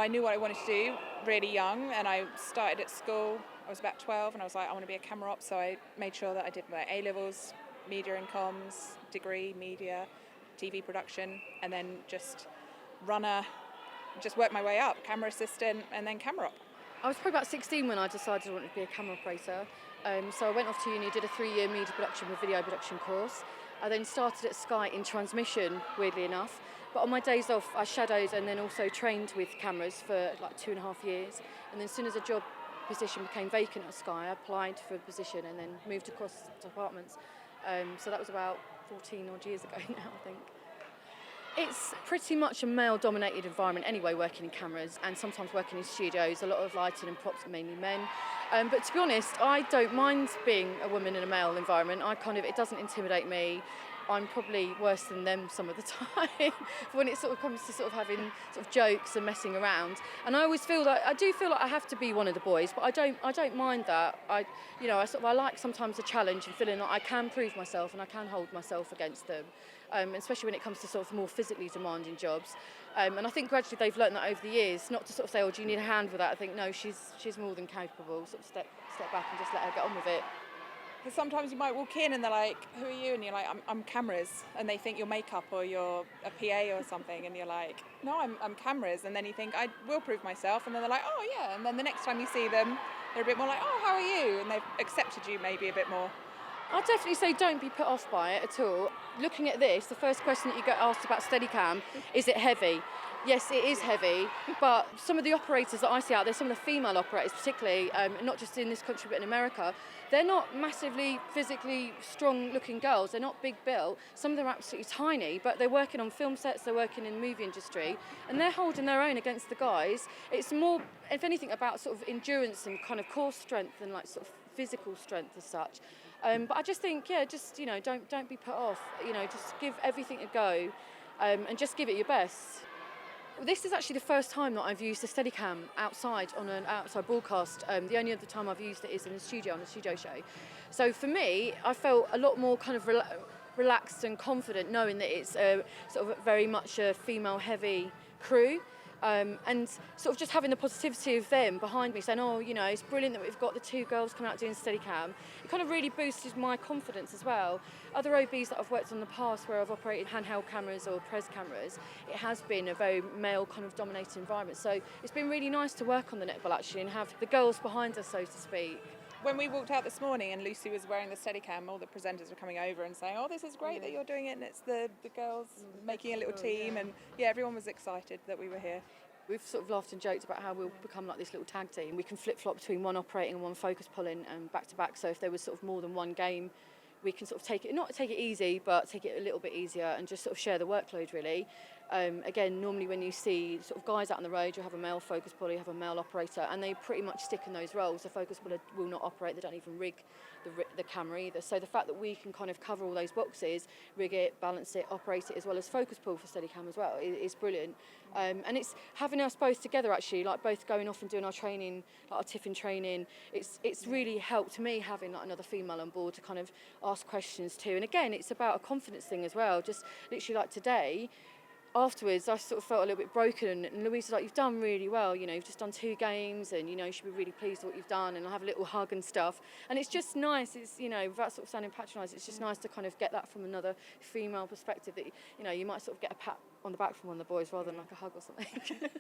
Well, I knew what I wanted to do really young, and I started at school. I was about 12 and I was like, I want to be a camera op, so I made sure that I did my A-levels, media and comms, degree, media, TV production, and then just worked my way up, camera assistant and then camera op. I was probably about 16 when I decided I wanted to be a camera operator. So I went off to uni, did a 3-year media production with video production course. I then started at Sky in transmission, weirdly enough. But on my days off, I shadowed and then also trained with cameras for like 2.5 years. And then as soon as a job position became vacant at Sky, I applied for a position and then moved across departments. So that was about 14 odd years ago now, I think. It's pretty much a male-dominated environment anyway, working in cameras and sometimes working in studios. A lot of lighting and props are mainly men. But to be honest, I don't mind being a woman in a male environment. It doesn't intimidate me. I'm probably worse than them some of the time when it sort of comes to sort of having sort of jokes and messing around. And I always feel that I I have to be one of the boys, but I don't mind that. I like sometimes a challenge and feeling like I can prove myself and I can hold myself against them, especially when it comes to sort of more physically demanding jobs. And I think gradually they've learnt that over the years, not to sort of say, oh, do you need a hand with that? I think no, she's more than capable. Sort of step back and just let her get on with it. Because sometimes you might walk in and they're like, who are you? And you're like, I'm cameras. And they think you're makeup or you're a PA or something. And you're like, no, I'm cameras. And then you think, I will prove myself. And then they're like, oh, yeah. And then the next time you see them, they're a bit more like, oh, how are you? And they've accepted you maybe a bit more. I'd definitely say don't be put off by it at all. Looking at this, the first question that you get asked about Steadicam, is it heavy? Yes, it is heavy, but some of the operators that I see out there, some of the female operators particularly, not just in this country but in America, they're not massively physically strong looking girls, they're not big built, some of them are absolutely tiny, but they're working on film sets, they're working in the movie industry, and they're holding their own against the guys. It's more, if anything, about sort of endurance and kind of core strength and like sort of physical strength as such. But I just think, don't be put off, just give everything a go and just give it your best. This is actually the first time that I've used a Steadicam outside on an outside broadcast. The only other time I've used it is in a studio, on a studio show. So for me, I felt a lot more kind of relaxed and confident knowing that it's sort of very much a female-heavy crew. And sort of just having the positivity of them behind me saying, oh, it's brilliant that we've got the 2 girls coming out doing Steadicam. It kind of really boosted my confidence as well. Other OBs that I've worked on in the past where I've operated handheld cameras or pres cameras, it has been a very male kind of dominated environment. So it's been really nice to work on the netball actually and have the girls behind us, so to speak. When we walked out this morning and Lucy was wearing the Steadicam, all the presenters were coming over and saying, oh, this is great that you're doing it, and it's the girls making a little team, and everyone was excited that we were here. We've sort of laughed and joked about how we'll become like this little tag team. We can flip-flop between one operating and one focus pulling back to back, so if there was sort of more than one game, we can sort of not take it easy, but take it a little bit easier and just sort of share the workload really. Again, normally when you see sort of guys out on the road, you have a male focus puller, you have a male operator, and they pretty much stick in those roles. The focus puller will not operate, they don't even rig the camera either. So the fact that we can kind of cover all those boxes, rig it, balance it, operate it, as well as focus pull for Steadicam as well, is brilliant. And it's having us both together actually, like both going off and doing our training, like our tiffin training. It's really helped me having like another female on board to kind of ask questions to. And again, it's about a confidence thing as well. Just literally like today, afterwards I sort of felt a little bit broken, and Louise was like, you've done really well, you've just done 2 games and you should be really pleased with what you've done, and I'll have a little hug and stuff. And it's just nice, it's without sort of sounding patronising, it's just nice to kind of get that from another female perspective, that you might sort of get a pat on the back from one of the boys rather than like a hug or something.